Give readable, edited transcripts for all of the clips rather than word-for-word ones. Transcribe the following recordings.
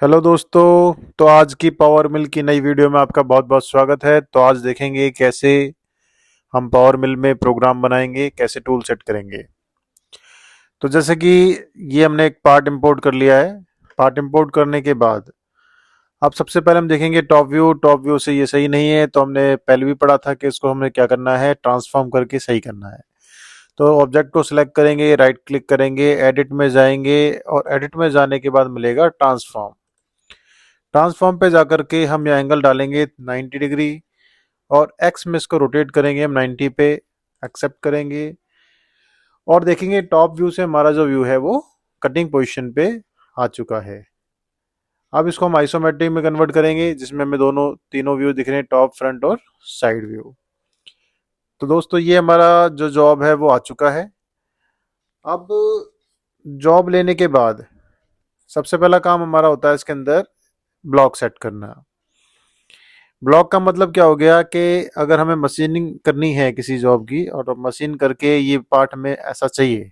Hello दोस्तों। तो आज की पावर मिल की नई वीडियो में आपका बहुत बहुत स्वागत है। तो आज देखेंगे कैसे हम पावर मिल में प्रोग्राम बनाएंगे, कैसे टूल सेट करेंगे। तो जैसे कि ये हमने एक पार्ट इंपोर्ट कर लिया है। पार्ट इंपोर्ट करने के बाद अब सबसे पहले हम देखेंगे टॉप व्यू से ये सही नहीं है, तो हमने पहले भी पढ़ा था कि इसको हमें क्या करना है, ट्रांसफॉर्म करके सही करना है। तो ऑब्जेक्ट को सिलेक्ट करेंगे, राइट क्लिक करेंगे, एडिट में जाएंगे और एडिट में जाने के बाद मिलेगा ट्रांसफॉर्म। ट्रांसफॉर्म पे जाकर के हम ये एंगल डालेंगे 90 डिग्री और एक्स में इसको रोटेट करेंगे हम 90 पे, एक्सेप्ट करेंगे और देखेंगे टॉप व्यू से हमारा जो व्यू है वो कटिंग पोजीशन पे आ चुका है। अब इसको हम आइसोमेट्रिक में कन्वर्ट करेंगे जिसमें हमें दोनों तीनों व्यू दिख रहे हैं, टॉप, फ्रंट और साइड व्यू। तो दोस्तों ये हमारा जो जॉब है वो आ चुका है। अब जॉब लेने के बाद सबसे पहला काम हमारा होता है इसके अंदर ब्लॉक सेट करना। ब्लॉक का मतलब क्या हो गया कि अगर हमें मशीनिंग करनी है किसी जॉब की और मशीन करके ये पार्ट हमें ऐसा चाहिए,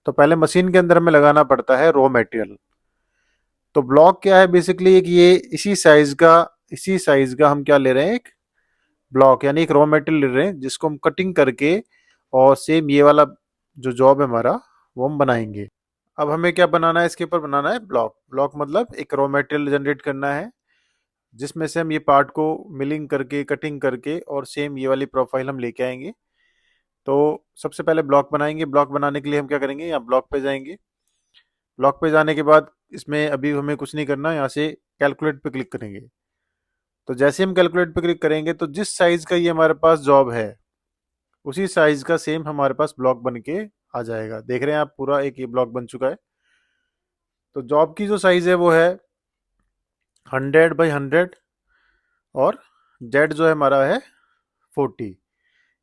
तो पहले मशीन के अंदर हमें लगाना पड़ता है रॉ मटेरियल। तो ब्लॉक क्या है, बेसिकली एक ये इसी साइज का हम क्या ले रहे हैं, एक ब्लॉक यानी एक रॉ मटेरियल ले रहे हैं जिसको हम कटिंग करके और सेम ये वाला जो जॉब है हमारा वो हम बनाएंगे। अब हमें क्या बनाना है, इसके ऊपर बनाना है ब्लॉक। ब्लॉक मतलब एक रॉ मटेरियल जनरेट करना है जिसमें से हम ये पार्ट को मिलिंग करके कटिंग करके और सेम ये वाली प्रोफाइल हम लेके आएंगे। तो सबसे पहले ब्लॉक बनाएंगे। ब्लॉक बनाने के लिए हम क्या करेंगे, यहाँ ब्लॉक पे जाएंगे। ब्लॉक पे जाने के बाद इसमें अभी हमें कुछ नहीं करना, यहाँ से कैलकुलेट पे क्लिक करेंगे। तो जैसे हम कैलकुलेट पे क्लिक करेंगे तो जिस साइज का ये हमारे पास जॉब है उसी साइज का सेम हमारे पास ब्लॉक बन के आ जाएगा। देख रहे हैं आप, पूरा एक ये ब्लॉक बन चुका है। तो जॉब की जो साइज है वो है 100 बाई 100 और जेड जो है हमारा है 40,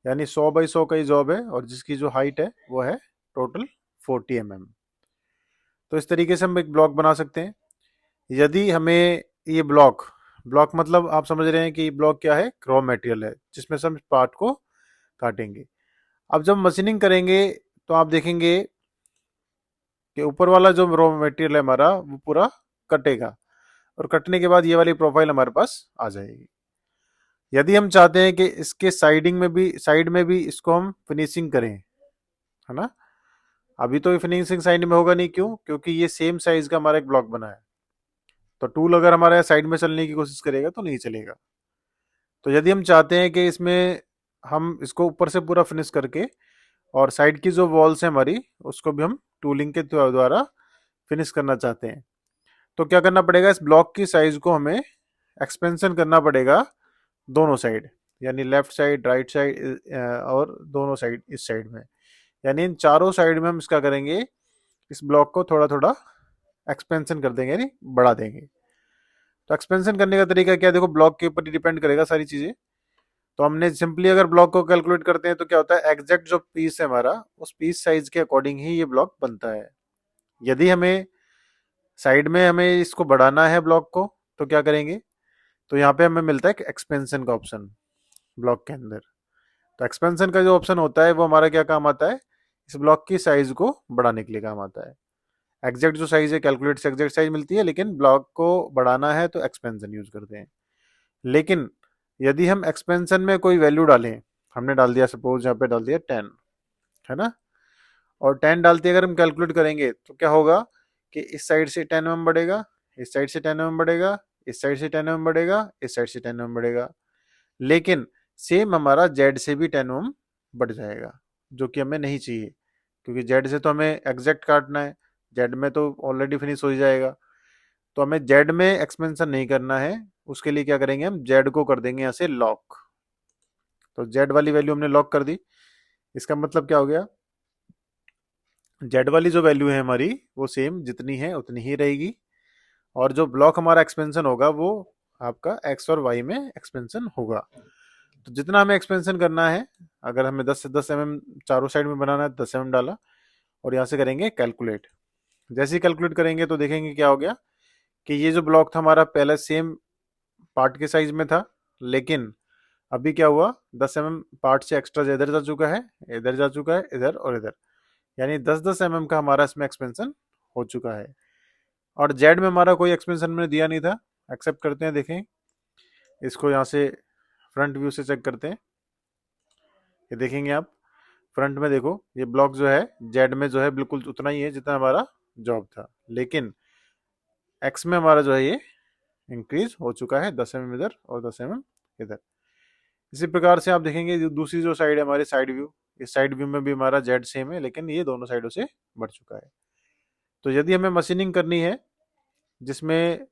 यानी 100 बाई 100 का ही जॉब है और जिसकी जो हाइट है वो है टोटल 40 mm। तो इस तरीके से हम एक ब्लॉक बना सकते हैं। यदि हमें ये ब्लॉक ब्लॉक मतलब आप समझ रहे हैं कि ब्लॉक क्या है, रॉ मटेरियल है जिसमें से हम पार्ट को काटेंगे। अब जब मशीनिंग करेंगे तो आप देखेंगे कि ऊपर वाला जो रॉ मटेरियल है हमारा वो पूरा कटेगा और कटने के बाद ये वाली प्रोफाइल हमारे पास आ जाएगी। यदि हम चाहते हैं कि इसके साइड में भी इसको हम फिनिशिंग करें, है ना, अभी तो फिनिशिंग साइड में होगा नहीं, क्यों, क्योंकि ये सेम साइज का हमारा एक ब्लॉक बना है। तो टूल अगर हमारे साइड में चलने की कोशिश करेगा तो नहीं चलेगा। तो यदि हम चाहते हैं कि इसमें हम इसको ऊपर से पूरा फिनिश करके और साइड की जो वॉल्स है हमारी उसको भी हम टूलिंग के द्वारा फिनिश करना चाहते हैं, तो क्या करना पड़ेगा, इस ब्लॉक की साइज को हमें एक्सपेंशन करना पड़ेगा दोनों साइड, यानी लेफ्ट साइड, राइट साइड और दोनों साइड, इस साइड में, यानी इन चारों साइड में हम इसका करेंगे, इस ब्लॉक को थोड़ा थोड़ा एक्सपेंशन कर देंगे यानी बढ़ा देंगे। तो एक्सपेंशन करने का तरीका क्या है, देखो ब्लॉक के ऊपर ही डिपेंड करेगा सारी चीजें। तो हमने सिंपली अगर ब्लॉक को कैलकुलेट करते हैं तो क्या होता है, एग्जैक्ट जो पीस है हमारा उस पीस साइज के अकॉर्डिंग ही ये ब्लॉक बनता है। यदि हमें साइड में हमें इसको बढ़ाना है ब्लॉक को तो क्या करेंगे, तो यहाँ पे हमें मिलता है एक्सपेंशन का ऑप्शन ब्लॉक के अंदर। तो एक्सपेंशन का जो ऑप्शन होता है वो हमारा क्या काम आता है, इस ब्लॉक की साइज को बढ़ाने के लिए काम आता है। एग्जैक्ट जो साइज है कैलकुलेट से एग्जैक्ट साइज मिलती है, लेकिन ब्लॉक को बढ़ाना है तो एक्सपेंशन यूज करते हैं। लेकिन यदि हम एक्सपेंशन में कोई वैल्यू डालें, हमने डाल दिया सपोज यहाँ पे डाल दिया 10, है ना, और 10 डालते अगर हम कैलकुलेट करेंगे तो क्या होगा कि इस साइड से 10 mm बढ़ेगा, इस साइड से 10 mm बढ़ेगा, इस साइड से 10 mm बढ़ेगा, इस साइड से 10 mm बढ़ेगा। लेकिन सेम हमारा जेड से भी 10 mm बढ़ जाएगा, जो कि हमें नहीं चाहिए, क्योंकि जेड से तो हमें एग्जैक्ट काटना है, जेड में तो ऑलरेडी फिनिश हो जाएगा। तो हमें जेड में एक्सपेंशन नहीं करना है, उसके लिए क्या करेंगे, हम जेड को कर देंगे यहाँ से लॉक। तो जेड वाली वैल्यू हमने लॉक कर दी। इसका मतलब क्या हो गया, जेड वाली जो वैल्यू है हमारी वो सेम जितनी है उतनी ही रहेगी, और जो ब्लॉक हमारा एक्सपेंशन होगा वो आपका एक्स और वाई में एक्सपेंशन होगा। तो जितना हमें एक्सपेंशन करना है, अगर हमें 10 से 10 mm चारों साइड में बनाना है 10 mm डाला और यहाँ से करेंगे कैलकुलेट। जैसे ही कैलकुलेट करेंगे तो देखेंगे क्या हो गया कि ये जो ब्लॉक था हमारा पहले सेम पार्ट के साइज में था, लेकिन अभी क्या हुआ, 10 mm पार्ट से एक्स्ट्रा इधर जा चुका है, इधर जा चुका है, इधर और इधर, यानी 10-10 mm का हमारा इसमें एक्सपेंशन हो चुका है। और जेड में हमारा कोई एक्सपेंशन मैंने दिया नहीं था। एक्सेप्ट करते हैं, देखें इसको यहाँ से फ्रंट व्यू से चेक करते हैं। ये देखेंगे आप फ्रंट में, देखो ये ब्लॉक जो है जेड में जो है बिल्कुल उतना ही है जितना हमारा जॉब था, लेकिन एक्स में हमारा जो है ये इंक्रीज हो चुका है 10 mm इधर और 10 mm इधर। इसी प्रकार से आप देखेंगे दूसरी जो साइड है हमारी साइड व्यू, इस साइड व्यू में भी हमारा जेड सेम है, लेकिन ये दोनों साइडों से बढ़ चुका है। तो यदि हमें मशीनिंग करनी है जिसमें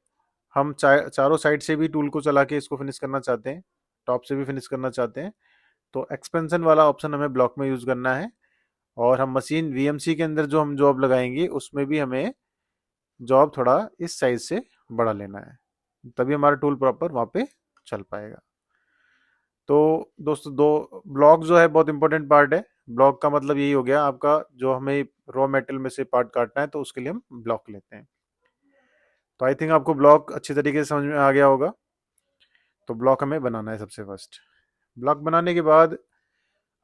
हम चारों साइड से भी टूल को चला के इसको फिनिश करना चाहते हैं, टॉप से भी फिनिश करना चाहते हैं, तो एक्सपेंशन वाला ऑप्शन हमें ब्लॉक में यूज करना है। और हम मशीन वीएमसी के अंदर जो हम जॉब लगाएंगे उसमें भी हमें जॉब थोड़ा इस साइज से बढ़ा लेना है, तभी हमारा टूल प्रॉपर वहां पे चल पाएगा। तो दोस्तों दो ब्लॉक जो है बहुत इंपॉर्टेंट पार्ट है। ब्लॉक का मतलब यही हो गया आपका, जो हमें रॉ मेटेरियल में से पार्ट काटना है तो उसके लिए हम ब्लॉक लेते हैं। तो आई थिंक आपको ब्लॉक अच्छी तरीके से समझ में आ गया होगा। तो ब्लॉक हमें बनाना है सबसे फर्स्ट। ब्लॉक बनाने के बाद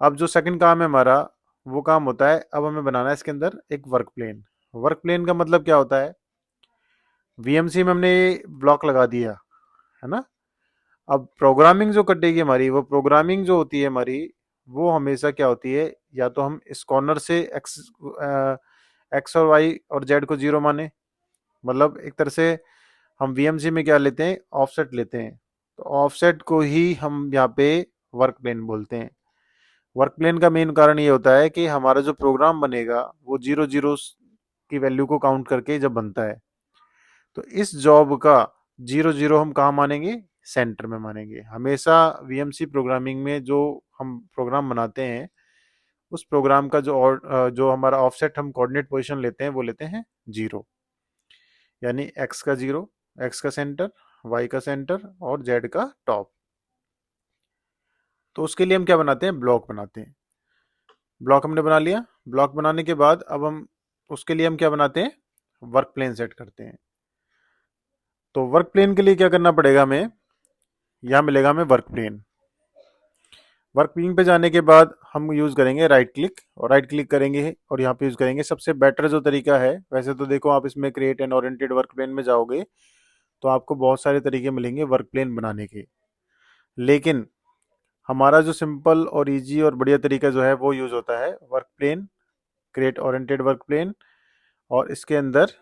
अब जो सेकंड काम है हमारा, वो काम होता है अब हमें बनाना है इसके अंदर एक वर्क प्लेन। वर्क प्लेन का मतलब क्या होता है, वीएमसी में हमने ब्लॉक लगा दिया है ना, अब प्रोग्रामिंग जो कटेगी हमारी, वो प्रोग्रामिंग जो होती है हमारी, वो हमेशा क्या होती है, या तो हम इस कॉर्नर से एक्स और वाई और जेड को जीरो माने, मतलब एक तरह से हम वीएमसी में क्या लेते हैं, ऑफसेट लेते हैं। तो ऑफसेट को ही हम यहाँ पे वर्क प्लेन बोलते हैं। वर्क प्लेन का मेन कारण ये होता है कि हमारा जो प्रोग्राम बनेगा वो जीरो जीरो की वैल्यू को काउंट करके जब बनता है, तो इस जॉब का जीरो जीरो हम कहाँ मानेंगे, सेंटर में मानेंगे। हमेशा वीएमसी प्रोग्रामिंग में जो हम प्रोग्राम बनाते हैं उस प्रोग्राम का जो हमारा ऑफसेट हम कोऑर्डिनेट पोजीशन लेते हैं वो लेते हैं जीरो, यानी एक्स का जीरो, एक्स का सेंटर, वाई का सेंटर और जेड का टॉप। तो उसके लिए हम क्या बनाते हैं, ब्लॉक बनाते हैं। ब्लॉक हमने बना लिया। ब्लॉक बनाने के बाद अब हम उसके लिए हम क्या बनाते हैं, वर्क प्लेन सेट करते हैं। तो वर्क प्लेन के लिए क्या करना पड़ेगा हमें, यहां मिलेगा हमें वर्क प्लेन। वर्क प्लेन पे जाने के बाद हम यूज करेंगे राइट क्लिक, और राइट क्लिक करेंगे और यहाँ पे यूज करेंगे सबसे बेटर जो तरीका है। वैसे तो देखो आप इसमें create and oriented work plane में जाओगे तो आपको बहुत सारे तरीके मिलेंगे वर्क प्लेन बनाने के, लेकिन हमारा जो सिंपल और इजी और बढ़िया तरीका जो है वो यूज होता है work plane, create oriented work plane. और इसके अंदर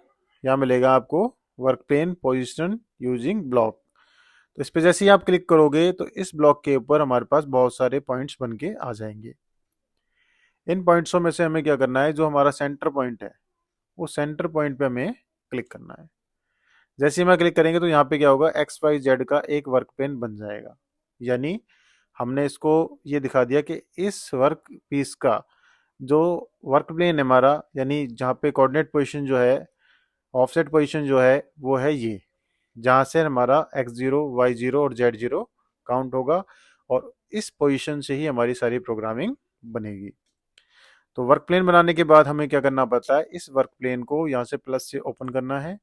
यहाँ मिलेगा आपको work plane position using block. तो इस पे जैसे ही आप क्लिक करोगे तो इस ब्लॉक के ऊपर हमारे पास बहुत सारे पॉइंट्स बन के आ जाएंगे। इन पॉइंट्सों में से हमें क्या करना है, जो हमारा सेंटर पॉइंट है वो सेंटर पॉइंट पे हमें क्लिक करना है। जैसे ही मैं क्लिक करेंगे तो यहाँ पे क्या होगा, एक्स वाई जेड का एक वर्क प्लेन बन जाएगा। यानी हमने इसको ये दिखा दिया कि इस वर्क पीस का जो वर्क प्लेन है हमारा, यानी जहाँ पे कोऑर्डिनेट पोजीशन जो है, ऑफसेट पोजीशन जो है वो है ये, जहाँ से हमारा एक्स जीरो, वाई जीरो और जेड जीरो काउंट होगा, और इस पोजीशन से ही हमारी सारी प्रोग्रामिंग बनेगी। तो वर्क प्लेन बनाने के बाद हमें क्या करना पड़ता है, इस वर्क प्लेन को यहाँ से प्लस से ओपन करना है,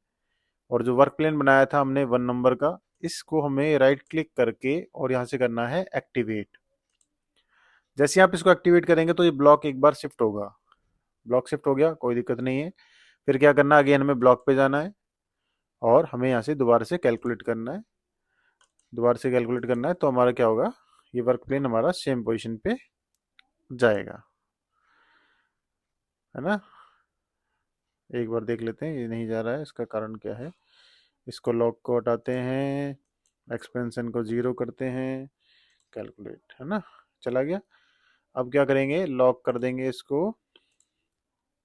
और जो वर्क प्लेन बनाया था हमने 1 नंबर का, इसको हमें राइट क्लिक करके और यहाँ से करना है एक्टिवेट। जैसे आप इसको एक्टिवेट करेंगे तो ये ब्लॉक एक बार शिफ्ट होगा। ब्लॉक शिफ्ट हो गया, कोई दिक्कत नहीं है। फिर क्या करना है, अगेन हमें ब्लॉक पे जाना है और हमें यहाँ से दोबारा से कैलकुलेट करना है। दोबारा से कैलकुलेट करना है तो हमारा क्या होगा, ये वर्क प्लेन हमारा सेम पोजीशन पे जाएगा, है ना। एक बार देख लेते हैं, ये नहीं जा रहा है, इसका कारण क्या है। इसको लॉक को हटाते हैं, एक्सपेंशन को जीरो करते हैं, कैलकुलेट, है ना, चला गया। अब क्या करेंगे, लॉक कर देंगे इसको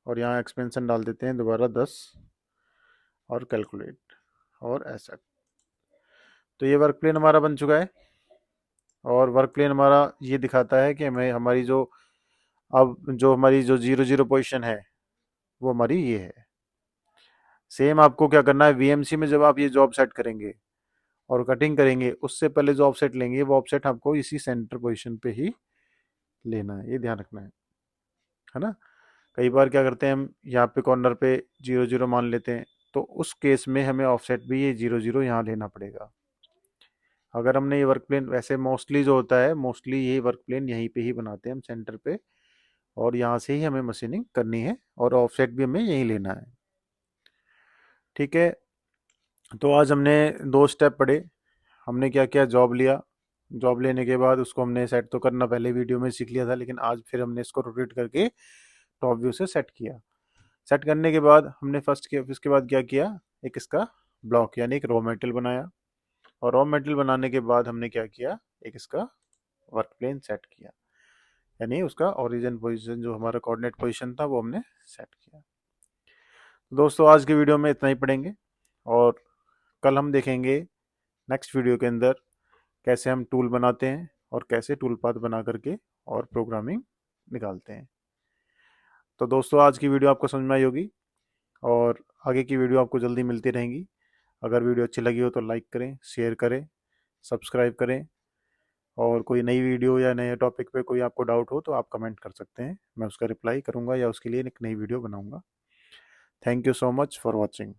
और यहाँ एक्सपेंशन डाल देते हैं दोबारा 10 और कैलकुलेट और ऐसा। तो ये वर्क प्लेन हमारा बन चुका है, और वर्क प्लेन हमारा ये दिखाता है कि हमें हमारी जो अब जो हमारी जो जीरो जीरो पोजिशन है वो हमारी ये है। सेम आपको क्या करना है, वीएमसी में जब आप ये जॉब सेट करेंगे और कटिंग करेंगे उससे पहले जो ऑफसेट लेंगे वो ऑफसेट आपको इसी सेंटर पोजीशन पे ही लेना है, ये ध्यान रखना है ना। कई बार क्या करते हैं हम यहाँ पे कॉर्नर पे जीरो जीरो मान लेते हैं, तो उस केस में हमें ऑफसेट भी ये जीरो जीरो यहाँ लेना पड़ेगा। अगर हमने ये वर्क प्लेन, वैसे मोस्टली जो होता है, मोस्टली ये वर्क प्लेन यहीं पे ही बनाते हैं हम सेंटर पे, और यहाँ से ही हमें मशीनिंग करनी है और ऑफसेट भी हमें यहीं लेना है, ठीक है। तो आज हमने दो स्टेप पढ़े। हमने क्या किया, जॉब लिया। जॉब लेने के बाद उसको हमने सेट तो करना पहले वीडियो में सीख लिया था, लेकिन आज फिर हमने इसको रोटेट करके टॉप व्यू से सेट किया। सेट करने के बाद हमने फर्स्ट किया, इसके बाद क्या किया, एक इसका ब्लॉक यानी एक रॉ मेटेरियल बनाया। और रॉ मेटेरियल बनाने के बाद हमने क्या किया, एक इसका वर्क प्लेन सेट किया, यानी उसका ओरिजिन पोजीशन जो हमारा कोऑर्डिनेट पोजीशन था वो हमने सेट किया। दोस्तों आज की वीडियो में इतना ही पढ़ेंगे, और कल हम देखेंगे नेक्स्ट वीडियो के अंदर कैसे हम टूल बनाते हैं और कैसे टूल पाथ बना करके और प्रोग्रामिंग निकालते हैं। तो दोस्तों आज की वीडियो आपको समझ में आई होगी, और आगे की वीडियो आपको जल्दी मिलती रहेंगी। अगर वीडियो अच्छी लगी हो तो लाइक करें, शेयर करें, सब्सक्राइब करें, और कोई नई वीडियो या नए टॉपिक पे कोई आपको डाउट हो तो आप कमेंट कर सकते हैं, मैं उसका रिप्लाई करूंगा या उसके लिए एक नई वीडियो बनाऊंगा। Thank you so much for watching.